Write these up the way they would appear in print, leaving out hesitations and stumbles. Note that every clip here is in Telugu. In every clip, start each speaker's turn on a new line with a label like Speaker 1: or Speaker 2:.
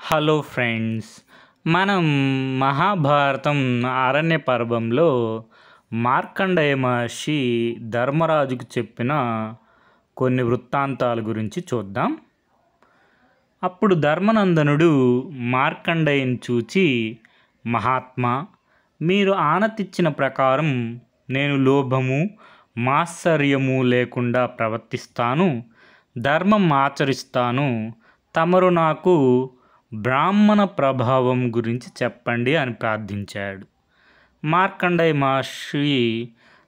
Speaker 1: హలో ఫ్రెండ్స్, మనం మహాభారతం అరణ్య పర్వంలో మార్కండేయ మహర్షి ధర్మరాజుకు చెప్పిన కొన్ని వృత్తాంతాల గురించి చూద్దాం. అప్పుడు ధర్మనందనుడు మార్కండేయుని చూచి, మహాత్మా, మీరు ఆనతిచ్చిన ప్రకారం నేను లోభము మాత్సర్యము లేకుండా ప్రవర్తిస్తాను, ధర్మం ఆచరిస్తాను. తమరు నాకు బ్రాహ్మణ ప్రభావం గురించి చెప్పండి అని ప్రార్థించాడు. మార్కండేయ మహర్షి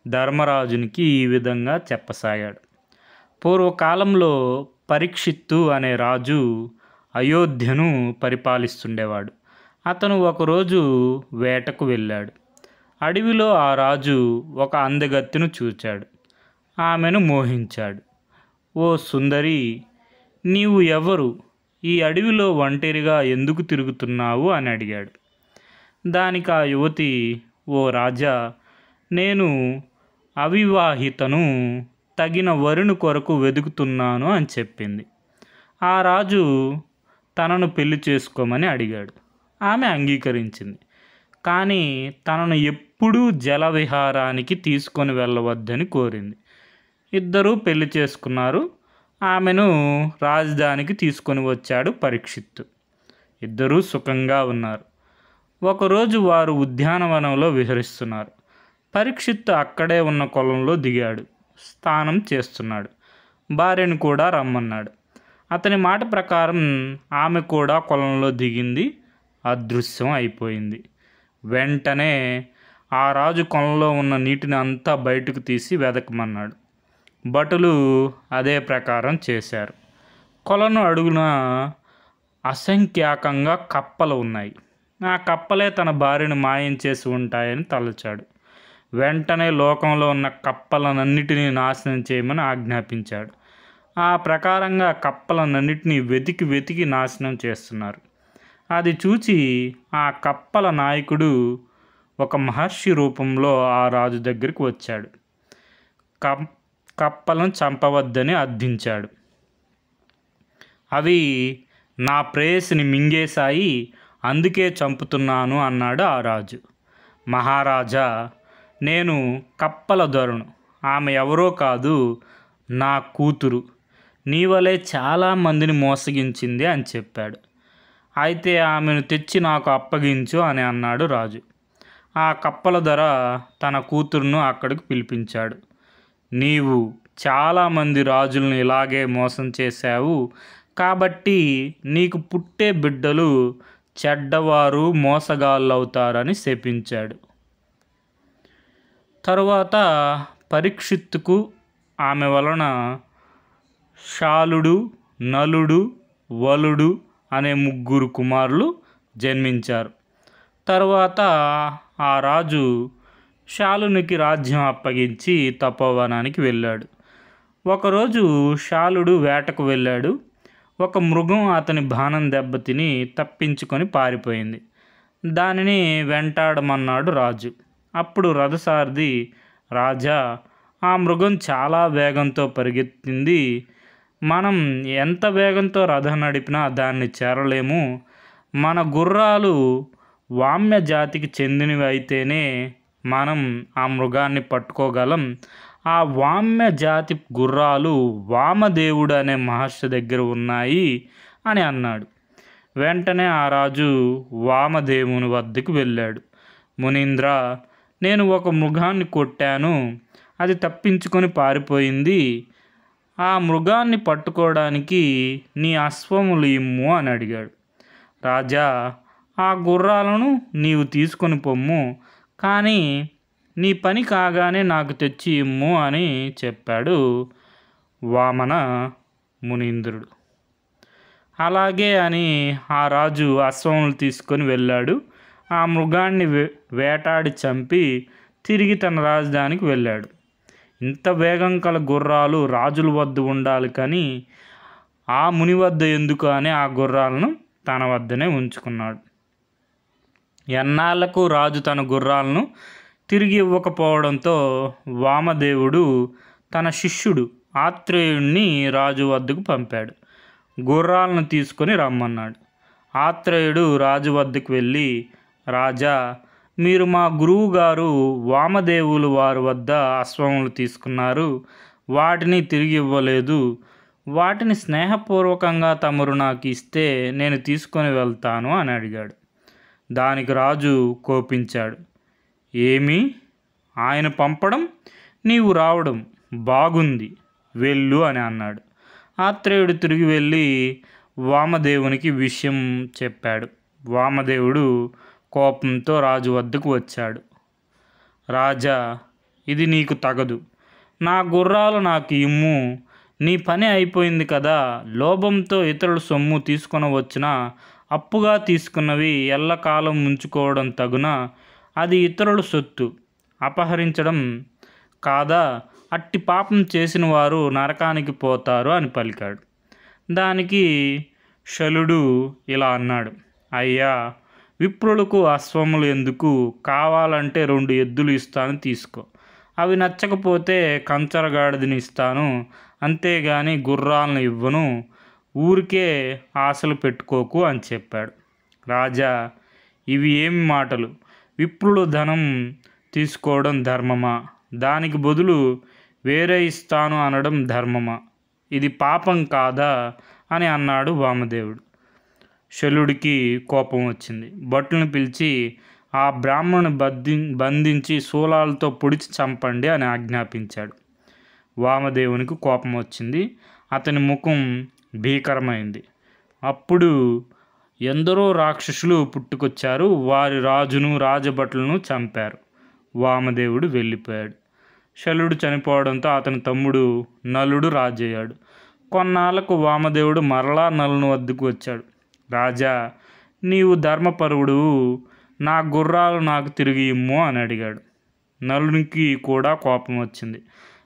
Speaker 1: ధర్మరాజునికి ఈ విధంగా చెప్పసాగాడు. పూర్వకాలంలో పరీక్షిత్తు అనే రాజు అయోధ్యను పరిపాలిస్తుండేవాడు. అతను ఒకరోజు వేటకు వెళ్ళాడు. అడవిలో ఆ రాజు ఒక అందగత్తెను చూచాడు. ఆమెను మోహించాడు. ఓ సుందరి, నీవు ఎవరు? ఈ అడవిలో ఒంటరిగా ఎందుకు తిరుగుతున్నావు అని అడిగాడు. దానికి ఆ యువతి, ఓ రాజా, నేను అవివాహితను, తగిన వరుని కొరకు వెతుకుతున్నాను అని చెప్పింది. ఆ రాజు తనను పెళ్లి చేసుకోమని అడిగాడు. ఆమె అంగీకరించింది. కానీ తనను ఎప్పుడూ జల విహారానికి తీసుకొని వెళ్ళవద్దని కోరింది. ఇద్దరూ పెళ్లి చేసుకున్నారు. ఆమెను రాజధానికి తీసుకొని వచ్చాడు పరీక్షిత్తు. ఇద్దరూ సుఖంగా ఉన్నారు. ఒకరోజు వారు ఉద్యానవనంలో విహరిస్తున్నారు. పరీక్షిత్తు అక్కడే ఉన్న కొలంలో దిగాడు. స్నానం చేస్తున్నాడు. భార్యను కూడా రమ్మన్నాడు. అతని మాట ప్రకారం ఆమె కూడా కొలంలో దిగింది. అదృశ్యం అయిపోయింది. వెంటనే ఆ రాజు కొలంలో ఉన్న నీటిని అంతా బయటకు తీసి వెదకమన్నాడు. భటులు అదే ప్రకారం చేశారు. కొలను అడుగున అసంఖ్యాకంగా కప్పలు ఉన్నాయి. ఆ కప్పలే తన భార్యను మాయం చేసి ఉంటాయని తలచాడు. వెంటనే లోకంలో ఉన్న కప్పలనన్నిటినీ నాశనం చేయమని ఆజ్ఞాపించాడు. ఆ ప్రకారంగా కప్పలనన్నిటినీ వెతికి నాశనం చేస్తున్నారు. అది చూచి ఆ కప్పల నాయకుడు ఒక మహర్షి రూపంలో ఆ రాజు దగ్గరికి వచ్చాడు. కప్పలను చంపవద్దని అర్థించాడు. అవి నా ప్రేయసిని మింగేశాయి, అందుకే చంపుతున్నాను అన్నాడు ఆ రాజు. మహారాజా, నేను కప్పల దొరను. ఆమె ఎవరో కాదు, నా కూతురు. నీ వలే చాలామందిని మోసగించింది అని చెప్పాడు. అయితే ఆమెను తెచ్చి నాకు అప్పగించు అని అన్నాడు రాజు. ఆ కప్పల దొర తన కూతురును అక్కడికి పిలిపించాడు. నీవు చాలామంది రాజులను ఇలాగే మోసం చేశావు, కాబట్టి నీకు పుట్టే బిడ్డలు చెడ్డవారు, మోసగాళ్ళు అవుతారని శపించాడు. తరువాత పరీక్షిత్తుకు ఆమె వలన శాలుడు, నలుడు, వలుడు అనే 3 కుమారులు జన్మించారు. తరువాత ఆ రాజు శాలునికి రాజ్యం అప్పగించి తపోవనానికి వెళ్ళాడు. ఒకరోజు శాలుడు వేటకు వెళ్ళాడు. ఒక మృగం అతని బాణం దెబ్బతిని తప్పించుకొని పారిపోయింది. దానిని వెంటాడమన్నాడు రాజు. అప్పుడు రథసారథి, రాజా, ఆ మృగం చాలా వేగంతో పరిగెత్తింది. మనం ఎంత వేగంతో రథం నడిపినా దాన్ని చేరలేము. మన గుర్రాలు వామ్య జాతికి చెందినవి అయితేనే మనం ఆ మృగాన్ని పట్టుకోగలం. ఆ వామ్య జాతి గుర్రాలు వామదేవుడు అనే మహర్షి దగ్గర ఉన్నాయి అని అన్నాడు. వెంటనే ఆ రాజు వామదేవుని వద్దకు వెళ్ళాడు. మునీంద్ర, నేను ఒక మృగాన్ని కొట్టాను, అది తప్పించుకొని పారిపోయింది. ఆ మృగాన్ని పట్టుకోవడానికి నీ అశ్వములు ఇమ్ము అని అడిగాడు. రాజా, ఆ గుర్రాలను నీవు తీసుకొని పొమ్ము, కానీ నీ పని కాగానే నాకు తెచ్చి ఇమ్ము అని చెప్పాడు వామన మునీంద్రుడు. అలాగే అని ఆ రాజు అశ్వములు తీసుకొని వెళ్ళాడు. ఆ మృగాన్ని వేటాడి చంపి తిరిగి తన రాజధానికి వెళ్ళాడు. ఇంత వేగం కల గుర్రాలు రాజుల వద్ద ఉండాలి, కానీ ఆ ముని వద్ద ఎందుకు అని ఆ గుర్రాలను తన వద్దనే ఉంచుకున్నాడు. ఎన్నాళ్లకు రాజు తన గుర్రాలను తిరిగి ఇవ్వకపోవడంతో వామదేవుడు తన శిష్యుడు ఆత్రేయుణ్ణి రాజు వద్దకు పంపాడు. గుర్రాలను తీసుకొని రమ్మన్నాడు. ఆత్రేయుడు రాజు వద్దకు వెళ్ళి, రాజా, మీరు మా గురువు గారు వామదేవులు వారి వద్ద అశ్వములు తీసుకున్నారు, వాటిని తిరిగి ఇవ్వలేదు. వాటిని స్నేహపూర్వకంగా తమరు నాకు ఇస్తే నేను తీసుకొని వెళ్తాను అని అడిగాడు. దానికి రాజు కోపించాడు. ఏమి, ఆయన పంపడం, నీవు రావడం బాగుంది, వెళ్ళు అని అన్నాడు. ఆత్రేయుడు తిరిగి వెళ్ళి వామదేవునికి విషయం చెప్పాడు. వామదేవుడు కోపంతో రాజు వద్దకు వచ్చాడు. రాజా, ఇది నీకు తగదు. నా గుర్రాలు నాకు ఇమ్ము. నీ పని అయిపోయింది కదా. లోభంతో ఇతరుల సొమ్ము తీసుకొని వచ్చినా అప్పుగా తీసుకున్నవి ఎల్లకాలం ఉంచుకోవడం తగునా? అది ఇతరుల సొత్తు అపహరించడం కాదా? అట్టి పాపం చేసిన వారు నరకానికి పోతారు అని పలికాడు. దానికి శలుడు ఇలా అన్నాడు. అయ్యా, విప్రులకు అశ్వములు ఎందుకు? కావాలంటే 2 ఎద్దులు ఇస్తాను, తీసుకో. అవి నచ్చకపోతే కంచరగాడిదని ఇస్తాను, అంతేగాని గుర్రాలను ఇవ్వను. ఊరికే ఆశలు పెట్టుకోకు అని చెప్పాడు. రాజా, ఇవి ఏమి మాటలు? విప్రులు ధనం తీసుకోవడం ధర్మమా? దానికి బదులు వేరే ఇస్తాను అనడం ధర్మమా? ఇది పాపం కాదా అని అన్నాడు వామదేవుడు. శల్యుడికి కోపం వచ్చింది. భటులను పిలిచి ఆ బ్రాహ్మణుని బంధించి శూలాలతో పొడిచి చంపండి అని ఆజ్ఞాపించాడు. వామదేవునికి కోపం వచ్చింది. అతని ముఖం భీకరమైంది. అప్పుడు ఎందరో రాక్షసులు పుట్టుకొచ్చారు. వారి రాజును రాజభటులను చంపారు. వామదేవుడు వెళ్ళిపోయాడు. శల్యుడు చనిపోవడంతో అతని తమ్ముడు నలుడు రాజయ్యాడు. కొన్నాళ్లకు వామదేవుడు మరలా నలుని వద్దకు వచ్చాడు. రాజా, నీవు ధర్మపరుడు, నా గుర్రాలు నాకు తిరిగి ఇమ్ము అని అడిగాడు. నలునికి కూడా కోపం వచ్చింది.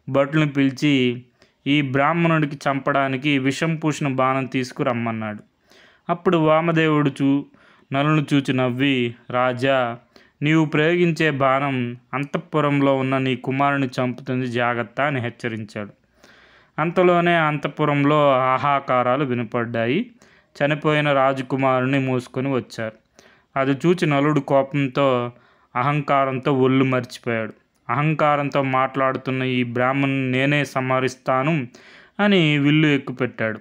Speaker 1: భటులను పిలిచి ఈ బ్రాహ్మణుడికి చంపడానికి విషం పూసిన బాణం తీసుకురమ్మన్నాడు. అప్పుడు వామదేవుడు నలుని చూచి నవ్వి, రాజా, నీవు ప్రయోగించే బాణం అంతఃపురంలో ఉన్న నీ కుమారుని చంపుతుంది, జాగ్రత్త అని హెచ్చరించాడు. అంతలోనే అంతఃపురంలో ఆహాకారాలు వినపడ్డాయి. చనిపోయిన రాజకుమారుని మోసుకొని వచ్చారు. అది చూచి నలుడు కోపంతో అహంకారంతో ఒళ్ళు మర్చిపోయాడు. అహంకారంతో మాట్లాడుతున్న ఈ బ్రాహ్మణుని నేనే సంహరిస్తాను అని విల్లు ఎక్కుపెట్టాడు.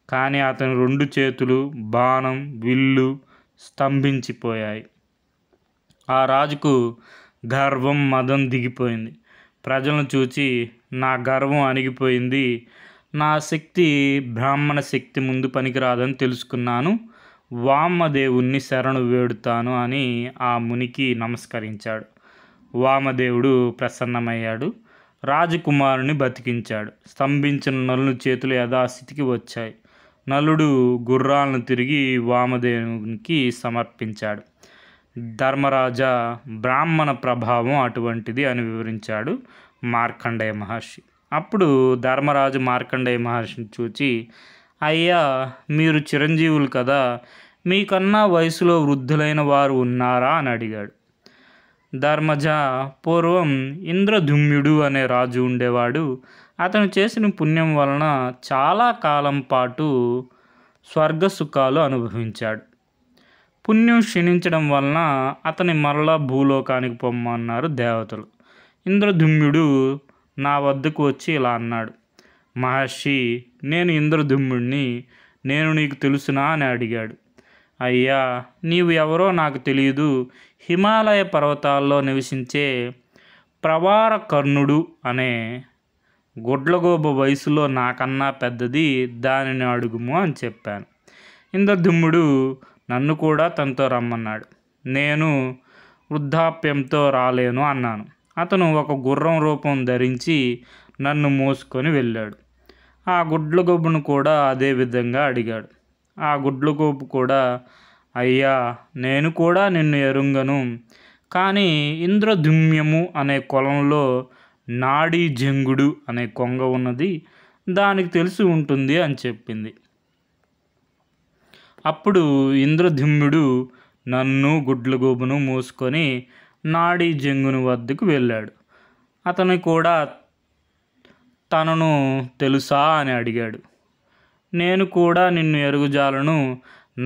Speaker 1: కానీ అతని 2 చేతులు, బాణం, విల్లు స్తంభించిపోయాయి. ఆ రాజుకు గర్వం, మదం దిగిపోయింది. ప్రజలను చూచి, నా గర్వం అణిగిపోయింది, నా శక్తి బ్రాహ్మణ శక్తి ముందు పనికిరాదని తెలుసుకున్నాను, వామదేవుణ్ణి శరణు వేడుతాను అని ఆ మునికి నమస్కరించాడు. వామదేవుడు ప్రసన్నమయ్యాడు. రాజకుమారుని బతికించాడు. స్తంభించిన నలుని చేతులు యథాస్థితికి వచ్చాయి. నలుడు గుర్రాలను తిరిగి వామదేవునికి సమర్పించాడు. ధర్మరాజా, బ్రాహ్మణ ప్రభావం అటువంటిది అని వివరించాడు మార్కండేయ మహర్షి. అప్పుడు ధర్మరాజు మార్కండేయ మహర్షిని చూచి, అయ్యా, మీరు చిరంజీవులు కదా, మీకన్నా వయసులో వృద్ధులైన వారు ఉన్నారా అని అడిగాడు. ధర్మజ, పూర్వం ఇంద్రధుమ్యుడు అనే రాజు ఉండేవాడు. అతను చేసిన పుణ్యం వలన చాలా కాలం పాటు స్వర్గ సుఖాలు అనుభవించాడు. పుణ్యం క్షీణించడం వలన అతని మరలా భూలోకానికి పొమ్మన్నారు దేవతలు. ఇంద్రధుమ్యుడు నా వద్దకు వచ్చి ఇలా అన్నాడు. మహర్షి, నేను ఇంద్రధుమ్యుడిని, నేను నీకు తెలుసునా అని అడిగాడు. అయ్యా, నీవు ఎవరో నాకు తెలియదు. హిమాలయ పర్వతాల్లో నివసించే ప్రవారకర్ణుడు అనే గుడ్లగోబ వయసులో నాకన్నా పెద్దది, దానిని అడుగుము అని చెప్పాను. ఇంద్రధుమ్యుడు నన్ను కూడా తనతో రమ్మన్నాడు. నేను వృద్ధాప్యంతో రాలేను అన్నాను. అతను ఒక గుర్రం రూపం ధరించి నన్ను మోసుకొని వెళ్ళాడు. ఆ గుడ్లగోబును కూడా అదే విధంగా అడిగాడు. ఆ గుడ్లగోబు కూడా, అయ్యా, నేను కూడా నిన్ను ఎరుంగను, కానీ ఇంద్రధుమ్యము అనే కులంలో నాడీ జంగుడు అనే కొంగ ఉన్నది, దానికి తెలిసి ఉంటుంది అని చెప్పింది. అప్పుడు ఇంద్రధుమ్యుడు నన్ను గుడ్లగోబును మోసుకొని నాడీ జంగుని వద్దకు వెళ్ళాడు. అతను కూడా తనను తెలుసా అని అడిగాడు. నేను కూడా నిన్ను ఎరుగుజాలను,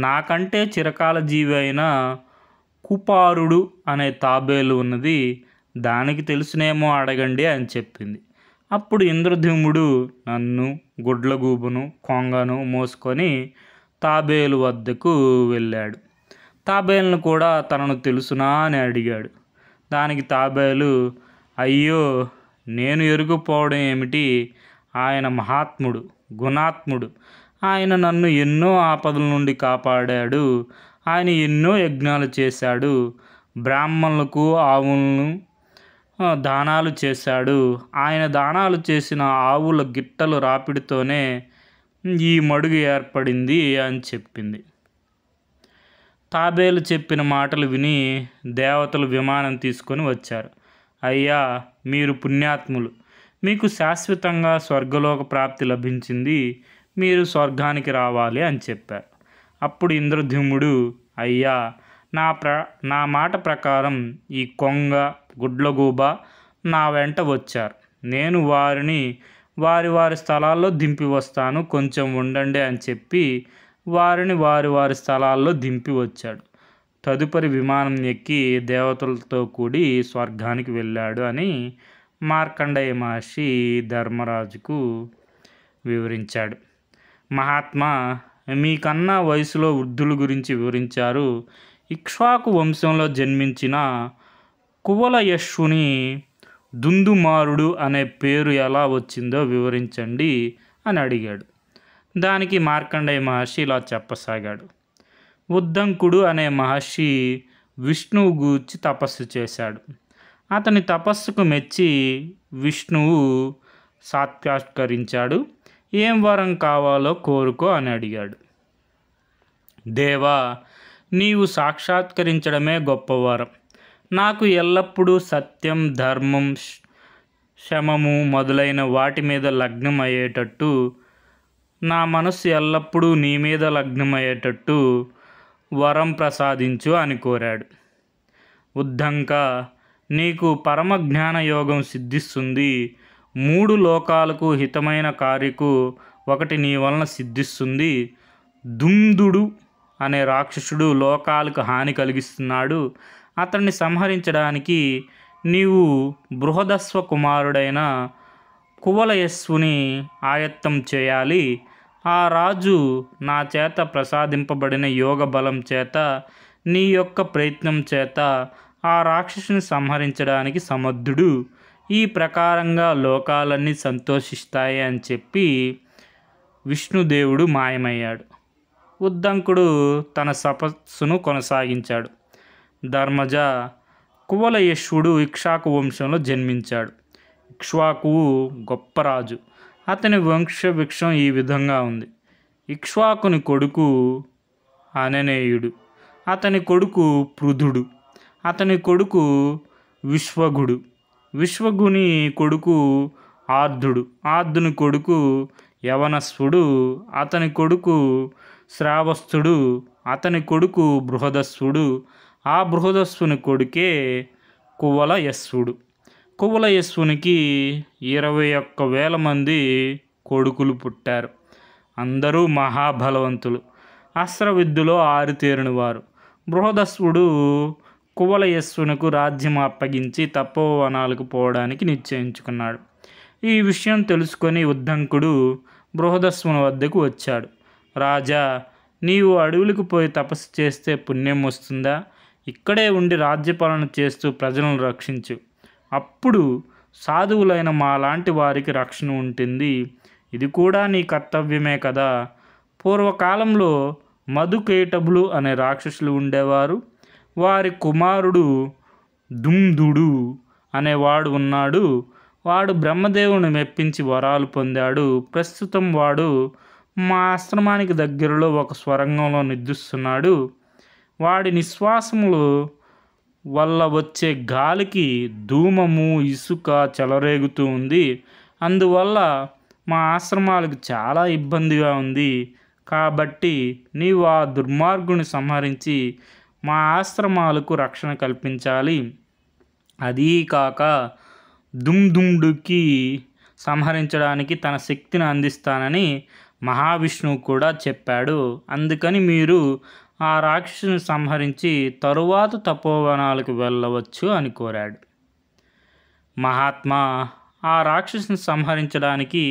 Speaker 1: నాకంటే చిరకాల జీవి అయిన కుపారుడు అనే తాబేలు ఉన్నది, దానికి తెలుసునేమో అడగండి అని చెప్పింది. అప్పుడు ఇంద్రద్యుమ్నుడు నన్ను, గుడ్లగూబను, కొంగను మోసుకొని తాబేలు వద్దకు వెళ్ళాడు. తాబేలును కూడా తనను తెలుసునా అని అడిగాడు. దానికి తాబేలు, అయ్యో, నేను ఎరుగపోవడం ఏమిటి? ఆయన మహాత్ముడు, గుణాత్ముడు. ఆయన నన్ను ఎన్నో ఆపదల నుండి కాపాడాడు. ఆయన ఎన్నో యజ్ఞాలు చేశాడు. బ్రాహ్మణులకు ఆవులను దానాలు చేశాడు. ఆయన దానాలు చేసిన ఆవుల గిట్టలు రాపిడితోనే ఈ మడుగు ఏర్పడింది అని చెప్పింది. తాబేలు చెప్పిన మాటలు విని దేవతలు విమానం తీసుకొని వచ్చారు. అయ్యా, మీరు పుణ్యాత్ములు, మీకు శాశ్వతంగా స్వర్గలోక ప్రాప్తి లభించింది, మీరు స్వర్గానికి రావాలి అని చెప్పారు. అప్పుడు ఇంద్రద్యుమ్నుడు, అయ్యా, నా మాట ప్రకారం ఈ కొంగ, గుడ్లగూబ నా వెంట వచ్చారు. నేను వారిని వారి వారి స్థలాల్లో దింపి వస్తాను, కొంచెం ఉండండి అని చెప్పి వారిని వారి వారి స్థలాల్లో దింపి వచ్చాడు. తదుపరి విమానం ఎక్కి దేవతలతో కూడి స్వర్గానికి వెళ్ళాడు అని మార్కండేయ మహర్షి ధర్మరాజుకు వివరించాడు. మహాత్మా, మీకన్నా వయసులో వృద్ధుల గురించి వివరించారు. ఇక్ష్వాకు వంశంలో జన్మించిన కువలయశ్వుని దుందుమారుడు అనే పేరు ఎలా వచ్చిందో వివరించండి అని అడిగాడు. దానికి మార్కండేయ మహర్షి ఇలా చెప్పసాగాడు. ఉద్దంకుడు అనే మహర్షి విష్ణువు గూర్చి తపస్సు చేశాడు. అతని తపస్సుకు మెచ్చి విష్ణువు సాక్షాత్కరించాడు. ఏం వరం కావాలో కోరుకో అని అడిగాడు. దేవా, నీవు సాక్షాత్కరించడమే గొప్ప వరం. నాకు ఎల్లప్పుడూ సత్యం, ధర్మం, శమము మొదలైన వాటి మీద లగ్నం అయ్యేటట్టు, నా మనస్సు ఎల్లప్పుడూ నీ మీద లగ్నమయ్యేటట్టు వరం ప్రసాదించు అని కోరాడు. ఉద్దంక, నీకు పరమజ్ఞాన యోగం సిద్ధిస్తుంది. 3 లోకాలకు హితమైన కార్యకు ఒకటి నీ వలన సిద్ధిస్తుంది. దుందుడు అనే రాక్షసుడు లోకాలకు హాని కలిగిస్తున్నాడు. అతన్ని సంహరించడానికి నీవు బృహదస్వ కుమారుడైన కువలయస్సుని ఆయత్తం చేయాలి. ఆ రాజు నా చేత ప్రసాదింపబడిన యోగ బలం చేత, నీ యొక్క ప్రయత్నం చేత ఆ రాక్షసుని సంహరించడానికి సమర్థుడు. ఈ ప్రకారంగా లోకాలన్నీ సంతోషిస్తాయి అని చెప్పి విష్ణుదేవుడు మాయమయ్యాడు. ఉద్దంకుడు తన తపస్సును కొనసాగించాడు. ధర్మజ, కువలయశ్వుడు ఇక్ష్వాకు వంశంలో జన్మించాడు. ఇక్ష్వాకువు గొప్ప రాజు. అతని వంశవృక్షం ఈ విధంగా ఉంది. ఇక్ష్వాకుని కొడుకు అననేయుడు, అతని కొడుకు పృథుడు, అతని కొడుకు విశ్వగుడు, విశ్వగుని కొడుకు ఆర్ధుడు, ఆర్ధుని కొడుకు యవనస్వుడు, అతని కొడుకు శ్రావస్తుడు, అతని కొడుకు బృహదస్సుడు, ఆ బృహదస్సుని కొడుకే కువలయస్సుడు. కువలయస్సునికి 21,000 మంది కొడుకులు పుట్టారు. అందరూ మహాబలవంతులు, అస్త్రవిద్యలో ఆరితేరిన వారు. బృహదస్సుడు కువలయస్సునకు రాజ్యం అప్పగించి తపోవనాలకు పోవడానికి నిశ్చయించుకున్నాడు. ఈ విషయం తెలుసుకొని ఉద్దంకుడు బృహదస్సుని వద్దకు వచ్చాడు. రాజా, నీవు అడవులకు పోయి తపస్సు చేస్తే పుణ్యం వస్తుందా? ఇక్కడే ఉండి రాజ్యపాలన చేస్తూ ప్రజలను రక్షించు. అప్పుడు సాధువులైన మాలాంటి వారికి రక్షణ ఉంటుంది. ఇది కూడా నీ కర్తవ్యమే కదా. పూర్వకాలంలో మధుకైటభులు అనే రాక్షసులు ఉండేవారు. వారి కుమారుడు దుందుడు అనేవాడు ఉన్నాడు. వాడు బ్రహ్మదేవుని మెప్పించి వరాలు పొందాడు. ప్రస్తుతం వాడు మా ఆశ్రమానికి దగ్గరలో ఒక స్వరంగంలో నిద్రిస్తున్నాడు. వాడి నిశ్వాసములు వల్ల వచ్చే గాలికి ధూమము, ఇసుక చెలరేగుతూ ఉంది. అందువల్ల మా ఆశ్రమాలకు చాలా ఇబ్బందిగా ఉంది. కాబట్టి నీవు ఆ దుర్మార్గుని సంహరించి మా ఆశ్రమాలకు రక్షణ కల్పించాలి. అదీ కాక దుందుడుకి సంహరించడానికి తన శక్తిని అందిస్తానని మహావిష్ణువు కూడా చెప్పాడు. అందుకని మీరు ఆ రాక్షసుని సంహరించి తరువాత తపోవనాలకు వెళ్ళవచ్చు అని కోరాడు. మహాత్మా, ఆ రాక్షసుని సంహరించడానికి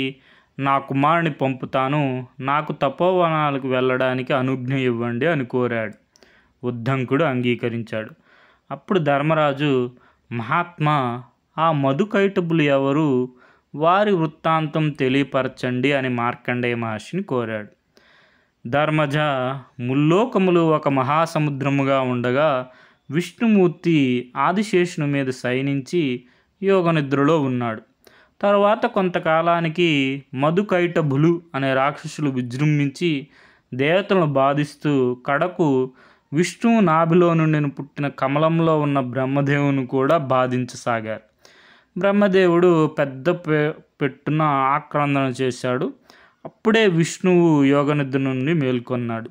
Speaker 1: నా కుమారుని పంపుతాను, నాకు తపోవనాలకు వెళ్ళడానికి అనుజ్ఞ ఇవ్వండి అని కోరాడు. ఉద్దంకుడు అంగీకరించాడు. అప్పుడు ధర్మరాజు, మహాత్మా, ఆ మధుకైటబులు ఎవరు, వారి వృత్తాంతం తెలియపరచండి అని మార్కండేయ మహర్షిని కోరాడు. ధర్మజ, ముల్లోకములు ఒక మహాసముద్రముగా ఉండగా విష్ణుమూర్తి ఆదిశేషుని మీద శయనించి యోగనిద్రలో ఉన్నాడు. తరువాత కొంతకాలానికి మధుకైటభులు అనే రాక్షసులు విజృంభించి దేవతలను బాధిస్తూ కడకు విష్ణువు నాభిలో నుండి పుట్టిన కమలంలో ఉన్న బ్రహ్మదేవుని కూడా బాధించసాగారు. బ్రహ్మదేవుడు పెద్ద పెట్టున ఆక్రందన చేశాడు. అప్పుడే విష్ణువు యోగనిద్ర నుండి మేల్కొన్నాడు.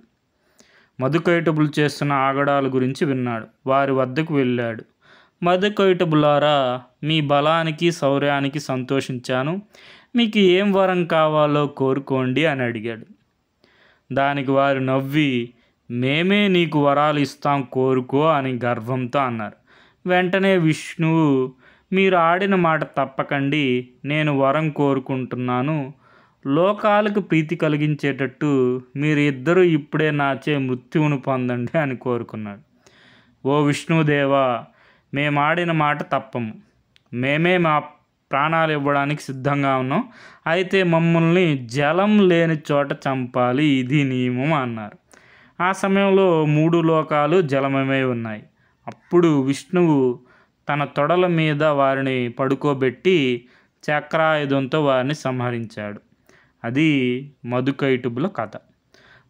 Speaker 1: మధుకైటబులు చేస్తున్న ఆగడాల గురించి విన్నాడు. వారి వద్దకు వెళ్ళాడు. మధుకైటబులారా, మీ బలానికి శౌర్యానికి సంతోషించాను, మీకు ఏం వరం కావాలో కోరుకోండి అని అడిగాడు. దానికి వారు నవ్వి, మేమే నీకు వరాలు ఇస్తాం, కోరుకో అని గర్వంతో అన్నారు. వెంటనే విష్ణువు, మీరు ఆడిన మాట తప్పకండి, నేను వరం కోరుకుంటున్నాను, లోకాలకు ప్రీతి కలిగించేటట్టు మీరు ఇద్దరూ ఇప్పుడే నాచే మృత్యువును పొందండి అని కోరుకున్నాడు. ఓ విష్ణుదేవా, మేము ఆడిన మాట తప్పము, మేమే మా ప్రాణాలు ఇవ్వడానికి సిద్ధంగా ఉన్నాం, అయితే మమ్మల్ని జలం లేని చోట చంపాలి, ఇది నియమం అన్నారు. ఆ సమయంలో 3 లోకాలు జలమయమై ఉన్నాయి. అప్పుడు విష్ణువు తన తొడల మీద వారిని పడుకోబెట్టి చక్రాయుధంతో వారిని సంహరించాడు. అది మధుకైటబుల కథ.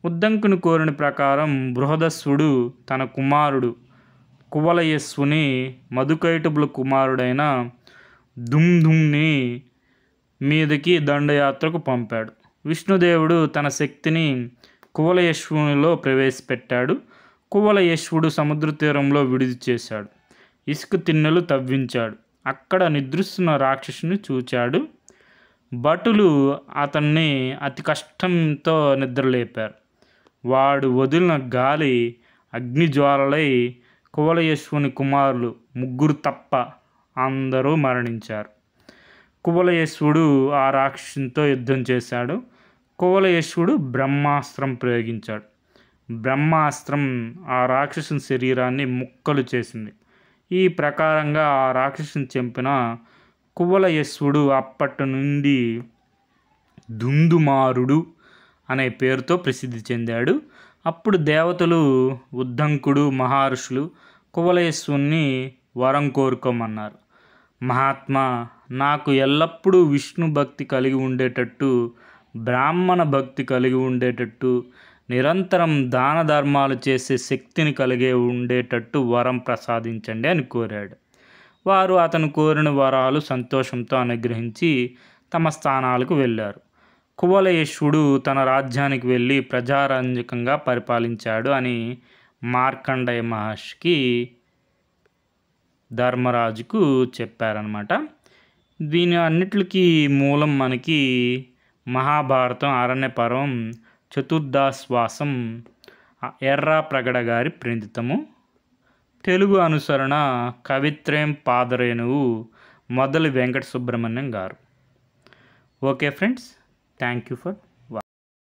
Speaker 1: ఉద్దంకుని కోరిన ప్రకారం బృహదస్సుడు తన కుమారుడు కువలయస్సుని మధుకైటబుల కుమారుడైన దుమ్దుమ్ని మీదకి దండయాత్రకు పంపాడు. విష్ణుదేవుడు తన శక్తిని కువలయశ్వునిలో ప్రవేశపెట్టాడు. కువలయశ్వుడు సముద్ర తీరంలో విడిది చేశాడు. ఇసుక తిన్నెలు తవ్వించాడు. అక్కడ నిద్రిస్తున్న రాక్షసుని చూచాడు. భటులు అతన్ని అతి కష్టంతో నిద్రలేపారు. వాడు వదిలిన గాలి అగ్నిజ్వాలలై కువలయశ్వుని కుమారులు 3 తప్ప అందరూ మరణించారు. కువలయశ్వుడు ఆ రాక్షసునితో యుద్ధం చేశాడు. కువలయశ్వుడు బ్రహ్మాస్త్రం ప్రయోగించాడు. బ్రహ్మాస్త్రం ఆ రాక్షసుని శరీరాన్ని ముక్కలు చేసింది. ఈ ప్రకారంగా ఆ రాక్షసుని చంపిన కువలయశ్వుడు అప్పటి నుండి దుందుమారుడు అనే పేరుతో ప్రసిద్ధి చెందాడు. అప్పుడు దేవతలు, ఉద్దంకుడు, మహర్షులు కువలయశ్వుని వరం కోరుకోమన్నారు. మహాత్మా, నాకు ఎల్లప్పుడూ విష్ణు భక్తి కలిగి ఉండేటట్టు, బ్రాహ్మణ భక్తి కలిగి ఉండేటట్టు, నిరంతరం దాన ధర్మాలు చేసే శక్తిని కలిగి ఉండేటట్టు వరం ప్రసాదించండి అని కోరాడు. వారు అతను కోరిన వరాలు సంతోషంతో అనుగ్రహించి తమ స్థానాలకు వెళ్ళారు. కువలయేశ్వరుడు తన రాజ్యానికి వెళ్ళి ప్రజారంజకంగా పరిపాలించాడు అని మార్కండేయ మహర్షికి ధర్మరాజుకు చెప్పారనమాట. దీని అన్నిటికీ మూలం మనకి మహాభారతం అరణ్య పర్వం చతుర్దశాశ్వాసం ఎర్రాప్రగడ గారి ప్రణీతము. తెలుగు అనుసరణ కవిత్రయం పాదరేణువు మొదలు వెంకట సుబ్రహ్మణ్యం గారు. Okay friends, thank you for